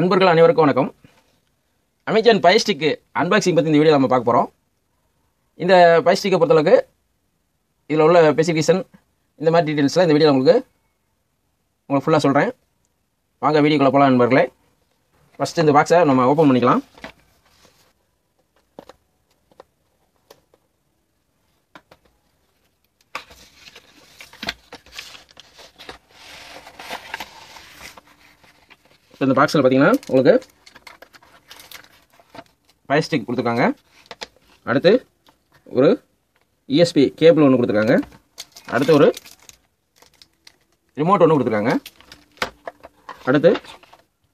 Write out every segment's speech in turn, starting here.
அன்பர்கள் அனைவருக்கும் வணக்கம். அமேசான் ஃபயர் ஸ்டிக் அன்பாக்சிங் பற்றி இந்த வீடியோ நம்ம பார்க்க போகிறோம். இந்த ஃபயர் ஸ்டிக்கை பொறுத்தளவுக்கு இதில் உள்ள ஸ்பெசிஃபிகேஷன் இந்த மாதிரி டீட்டெயில்ஸ்லாம் இந்த வீடியோ உங்களுக்கு ஃபுல்லாக சொல்கிறேன். வாங்க வீடியோக்குள்ளே போகலாம் நண்பர்களே. ஃபஸ்ட்டு இந்த பாக்ஸை நம்ம ஓப்பன் பண்ணிக்கலாம். இந்த பாக்ஸில் பார்த்தீங்கன்னா உங்களுக்கு ஃபயர் ஸ்டிக் கொடுத்துருக்காங்க. அடுத்து ஒரு யூஎஸ்பி கேபிள் ஒன்று கொடுத்துருக்காங்க. அடுத்து ஒரு ரிமோட் ஒன்று கொடுத்துருக்காங்க. அடுத்து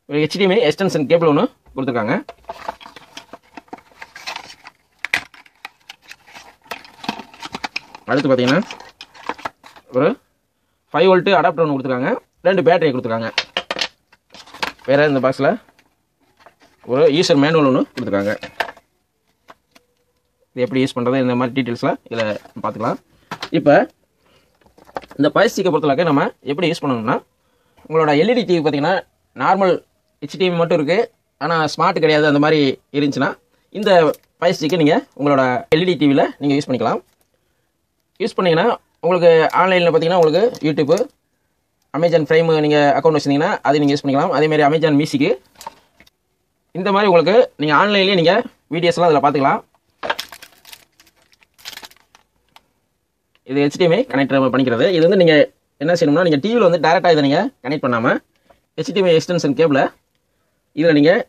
ஒரு HDMI எக்ஸ்டென்ஷன் கேபிள் ஒன்று கொடுத்துருக்காங்க. அடுத்து பார்த்தீங்கன்னா ஒரு 5 வோல்ட் அடாப்டர் ஒன்று கொடுத்துருக்காங்க. 2 பேட்டரி கொடுத்துருக்காங்க. வேறு இந்த பாக்ஸில் ஒரு யூசர் மேனுவல் ஒன்று கொடுத்துருக்காங்க. இது எப்படி யூஸ் பண்ணுறது இந்த மாதிரி டீட்டெயில்ஸ்லாம் இதில் பார்த்துக்கலாம். இப்போ இந்த ஃபயர் ஸ்டிக்கை பொறுத்தளவுக்கு நம்ம எப்படி யூஸ் பண்ணணும்னா, உங்களோட எல்இடி டிவி பார்த்தீங்கன்னா நார்மல் HDMI மட்டும் இருக்குது, ஆனால் ஸ்மார்ட் கிடையாது, அந்த மாதிரி இருந்துச்சுன்னா இந்த ஃபயர் ஸ்டிக்கை நீங்கள் உங்களோட எல்இடி டிவியில் நீங்கள் யூஸ் பண்ணிக்கலாம். யூஸ் பண்ணிங்கன்னா உங்களுக்கு ஆன்லைனில் பார்த்தீங்கன்னா உங்களுக்கு யூடியூப்பு, அமேசான் ப்ரைம் நீங்கள் அக்கௌண்ட் வச்சுருந்தீங்கன்னா அது நீங்கள் யூஸ் பண்ணிக்கலாம். அதேமாதிரி அமேசான் மியூசிக்கு இந்த மாதிரி உங்களுக்கு நீங்கள் ஆன்லைன்லேயே நீங்கள் வீடியோஸ்லாம் அதில் பார்த்துக்கலாம். இது HDMI கனெக்டர் பண்ணிக்கிறது. இது வந்து நீங்கள் என்ன செய்யணும்னா, நீங்கள் டிவியில் வந்து டேரெக்டாக இதை நீங்கள் கனெக்ட் பண்ணாமல் HDMI எக்ஸ்டென்ஷன் கேபிளை இதில் நீங்கள்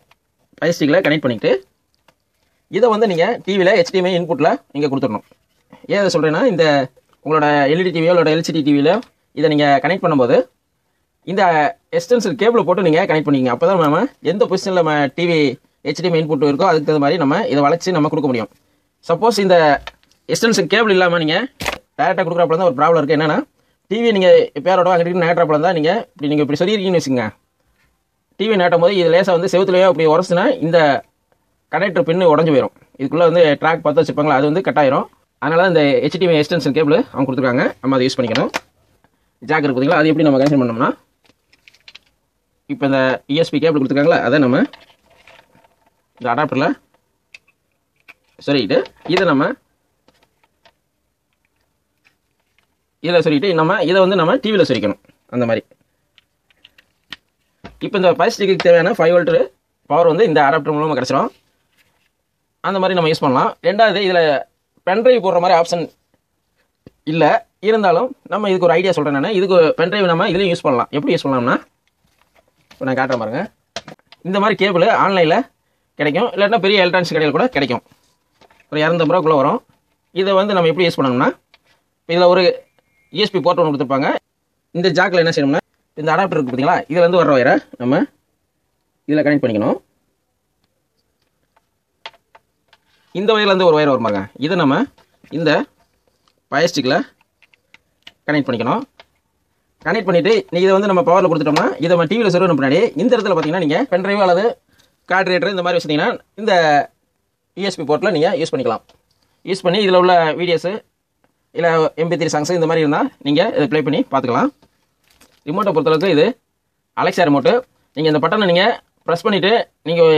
ஃபயர் ஸ்டிக்கில் கனெக்ட் பண்ணிவிட்டு இதை வந்து நீங்கள் டிவியில் HDMI இன்புட்டில் நீங்கள் கொடுத்துடணும். ஏன் இதை சொல்கிறேன்னா, இந்த உங்களோட எல்இடி டிவியோ இல்லோட LCD டிவியில் இதை நீங்கள் கனெக்ட் பண்ணும்போது இந்த எக்ஸ்டென்ஷன் கேபிளை போட்டு நீங்கள் கனெக்ட் பண்ணிக்கிங்க. அப்போ தான் நம்ம எந்த பொசிஷனில் நம்ம டிவி HDMI இன்புட் இருக்கோ அதுக்கு தகுந்த மாதிரி நம்ம இதை வளைச்சி நம்ம கொடுக்க முடியும். சப்போஸ் இந்த எக்ஸ்டென்ஷன் கேபிள் இல்லாமல் நீங்கள் டேரெக்டாக கொடுக்குறப்பல தான் ஒரு ப்ராப்ளம் இருக்குது. என்னென்னா, டிவி நீங்கள் பேரோட அங்கிட்டு நேட்டுறப்பல தான் நீங்கள் இப்படி சொல்லியிருக்கீங்கன்னு வச்சுங்க, டிவி நேட்டும் போது இது லேசாக வந்து செவுத்துலையோ அப்படி உரசுனா இந்த கனெக்டர் பின்னு உடஞ்சி போயிடும். இதுக்குள்ளே வந்து ட்ராக் பார்த்து வச்சுப்பாங்களா, அது வந்து கட் ஆயிரும். அதனால தான் இந்த HDMI எக்ஸ்டென்ஷன் கேபிள் அவங்க கொடுத்துருக்காங்க. நம்ம அதை யூஸ் பண்ணிக்கணும். ஜாக் இருக்குது பார்த்தீங்களா, அது எப்படி நம்ம கனெக்ஷன் பண்ணோம்னா, இப்போ இந்த யூஎஸ்பி கேபிள் கொடுத்துருக்காங்களா, அதை நம்ம இந்த அடாப்டரில் சொல்லிட்டு இதை நம்ம இதில் சொல்லிட்டு இதை வந்து நம்ம டிவியில் சொல்லிக்கணும். அந்த மாதிரி இப்போ இந்த ஃபயர் ஸ்டிக்கு தேவையான 5 வோல்ட் பவர் வந்து இந்த அடாப்டர் மூலமாக கிடச்சிரும். அந்த மாதிரி நம்ம யூஸ் பண்ணலாம். ரெண்டாவது, இதில் பென்ட்ரைவ் போடுற மாதிரி ஆப்ஷன் இல்லை, இருந்தாலும் நம்ம இதுக்கு ஒரு ஐடியா சொல்கிறேன். நான் இதுக்கு பென்ட்ரைவ் நம்ம இதுலேயும் யூஸ் பண்ணலாம். எப்படி யூஸ் பண்ணலாம்னா, இப்போ நான் காட்டுறேன் பாருங்க. இந்த மாதிரி கேபிள் ஆன்லைனில் கிடைக்கும், இல்லாட்டினா பெரிய எலக்ட்ரானிக்ஸ் கடையில் கூட கிடைக்கும். ஒரு 250 ரூபாக்குள்ளே வரும். இதை வந்து நம்ம எப்படி யூஸ் பண்ணணும்னா, இதில் ஒரு யூஎஸ்பி போர்ட் ஒன்று கொடுத்துருப்பாங்க. இந்த ஜாக்கில் என்ன செய்யணும்னா, இந்த அடாப்டர் இருக்குது பார்த்தீங்களா, இதில் வந்து வர வயரை நம்ம இதில் கனெக்ட் பண்ணிக்கணும். இந்த வயர்லேருந்து ஒரு வயர் வருமாங்க, இதை நம்ம இந்த ஃபயர் ஸ்டிக்கில் கனெக்ட் பண்ணிக்கணும். கனெக்ட் பண்ணிவிட்டு இதை வந்து நம்ம பவரில் கொடுத்துட்டோம்னா, இதை நம்ம டிவியில் சொல்லுற பின்னாடி இந்த இடத்துல பார்த்தீங்கன்னா நீங்கள் பென்ட்ரைவ் அல்லது கார்ட் ரீடர் இந்த மாதிரி வச்சிங்கன்னா இந்த யூஎஸ்பி போர்ட்டில் நீங்கள் யூஸ் பண்ணிக்கலாம். யூஸ் பண்ணி இதில் உள்ள வீடியோஸு இல்லை MP3 சாங்ஸு இந்த மாதிரி இருந்தால் நீங்கள் இதை ப்ளே பண்ணி பார்த்துக்கலாம். ரிமோட்டை பொறுத்தளவுக்கு இது அலெக்ஸா ரிமோட்டு. நீங்கள் இந்த பட்டனை நீங்கள் ப்ரெஸ் பண்ணிவிட்டு நீங்கள்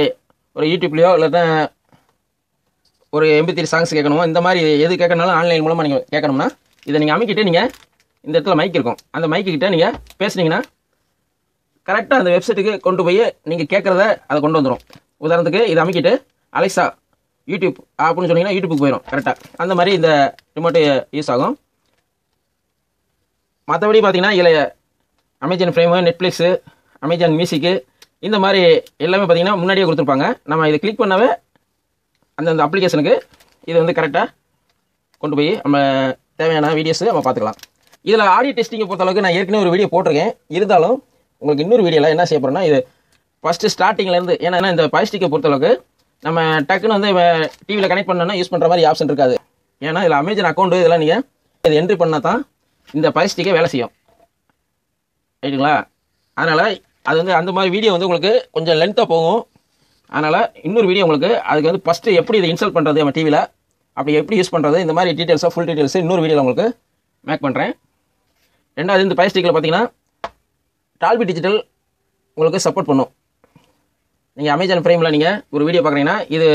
ஒரு யூடியூப்லேயோ இல்லை ஒரு MP3 சாங்ஸ் கேட்கணுமோ, இந்த மாதிரி எது கேட்கணுனாலும் ஆன்லைன் மூலமாக நீங்கள் கேட்கணும்னா இதை நீங்கள் அமைக்கிட்டு நீங்கள் இந்த இடத்துல மைக் இருக்கும், அந்த மைக்கிட்ட நீங்கள் பேசுனீங்கன்னா கரெக்டாக அந்த வெப்சைட்டுக்கு கொண்டு போய் நீங்கள் கேட்குறத அதை கொண்டு வந்துடும். உதாரணத்துக்கு இதை அமைக்கிட்டு அலெக்ஸா யூடியூப் அப்படின்னு சொன்னீங்கன்னா யூடியூப்புக்கு போயிடும் கரெக்டாக. அந்த மாதிரி இந்த ரிமோட்டு யூஸ் ஆகும். மற்றபடி பார்த்தீங்கன்னா இதில் அமேசான் ப்ரைமு, நெட்ஃப்ளிக்ஸு, அமேசான் மியூசிக்கு இந்த மாதிரி எல்லாமே பார்த்தீங்கன்னா முன்னாடியே கொடுத்துருப்பாங்க. நம்ம இதை கிளிக் பண்ணவே அந்தந்த அப்ளிகேஷனுக்கு இது வந்து கரெக்டாக கொண்டு போய் நம்ம தேவையான வீடியோஸு நம்ம பார்த்துக்கலாம். இதில் ஆடியோ டெஸ்டிங்கை பொறுத்தளவுக்கு நான் ஏற்கனவே ஒரு வீடியோ போட்டிருக்கேன். இருந்தாலும் உங்களுக்கு இன்னொரு வீடியோவில் என்ன செய்ய போகிறோம்னா, இது ஃபஸ்ட்டு ஸ்டார்டிங்லேருந்து, ஏன்னா இந்த ஃபயர் ஸ்டிக்கை பொறுத்தளவுக்கு நம்ம டக்குன்னு வந்து டிவியில் கனெக்ட் பண்ணோன்னா யூஸ் பண்ணுற மாதிரி ஆப்ஷன் இருக்காது. ஏன்னா இதில் அமேசான் அக்கௌண்ட்டு இதெல்லாம் நீங்கள் இதை என்ட்ரி பண்ணால் தான் இந்த ஃபயர் ஸ்டிக்கே வேலை செய்யும், ரைட்டுங்களா? அதனால் அது வந்து அந்த மாதிரி வீடியோ வந்து உங்களுக்கு கொஞ்சம் லென்த்தாக போகும். அதனால் இன்னொரு வீடியோ உங்களுக்கு அதுக்கு வந்து ஃபஸ்ட்டு எப்படி இதை இன்ஸ்டால் பண்ணுறது நம்ம டிவியில், அப்படி எப்படி யூஸ் பண்ணுறது, இந்த மாதிரி டீட்டெயில்ஸாக ஃபுல் டீட்டெயில்ஸு இன்னொரு வீடியோவில் உங்களுக்கு மேக் பண்ணுறேன். ரெண்டாவது, இந்த ஃபயர் ஸ்டிக்கில் பார்த்தீங்கன்னா டால்பி டிஜிட்டல் உங்களுக்கு சப்போர்ட் பண்ணும். நீங்கள் அமேசான் பிரைமில் நீங்கள் ஒரு வீடியோ பார்க்குறீங்கன்னா இது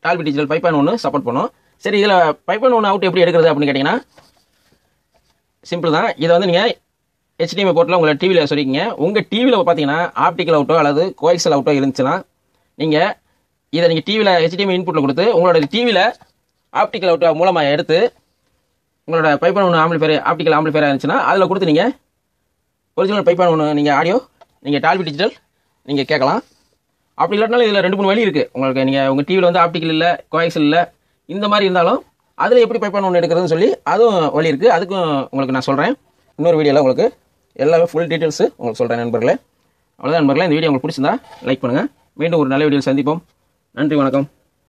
டால்பி டிஜிட்டல் 5.1 சப்போர்ட் பண்ணும். சரி, இதில் 5.1 அவுட் எப்படி எடுக்கிறது அப்படின்னு கேட்டிங்கன்னா சிம்பிள் தான். இதை வந்து நீங்கள் HDMI போர்ட்டில் உங்களை டிவியில் சொல்லிக்கிங்க. உங்கள் டிவியில் பார்த்தீங்கன்னா ஆப்டிக்கல் அவுட்டோ அல்லது கோஎக்சல் அவுட்டோ இருந்துச்சுன்னா நீங்கள் இதை நீங்கள் டிவியில் HDMI இன்புட்டில் கொடுத்து உங்களோட டிவியில் ஆப்டிக்கல் அவுட்டோ மூலமாக எடுத்து உங்களோட 5.1 ஆம்பிளிஃபையர் ஆப்டிக்கல் ஆம்பிளிஃபையராக இருந்துச்சுன்னா அதில் கொடுத்து நீங்கள் ஒரிஜினல் 5.1 நீங்கள் ஆடியோ நீங்கள் டால்பி டிஜிட்டல் நீங்கள் கேட்கலாம். அப்படி இல்லாட்டினாலும் இதில் 2-3 வழி இருக்குது உங்களுக்கு. நீங்கள் உங்கள் டிவியில் வந்து ஆப்டிக்கல் இல்லை, கோஎக்சல் இல்லை, இந்த மாதிரி இருந்தாலும் அதில் எப்படி 5.1 எடுக்கிறதுன்னு சொல்லி அதுவும் வழி இருக்குது. அதுக்கும் உங்களுக்கு நான் சொல்கிறேன். இன்னொரு வீடியோவில் உங்களுக்கு எல்லாமே ஃபுல் டீட்டெயில்ஸு உங்களுக்கு சொல்கிறேன் நண்பர்களே. அவ்வளோதான் நண்பர்களே, இந்த வீடியோ உங்களுக்கு பிடிச்சிருந்தா லைக் பண்ணுங்கள். மீண்டும் ஒரு நல்ல வீடியோவில் சந்திப்போம். நன்றி, வணக்கம்.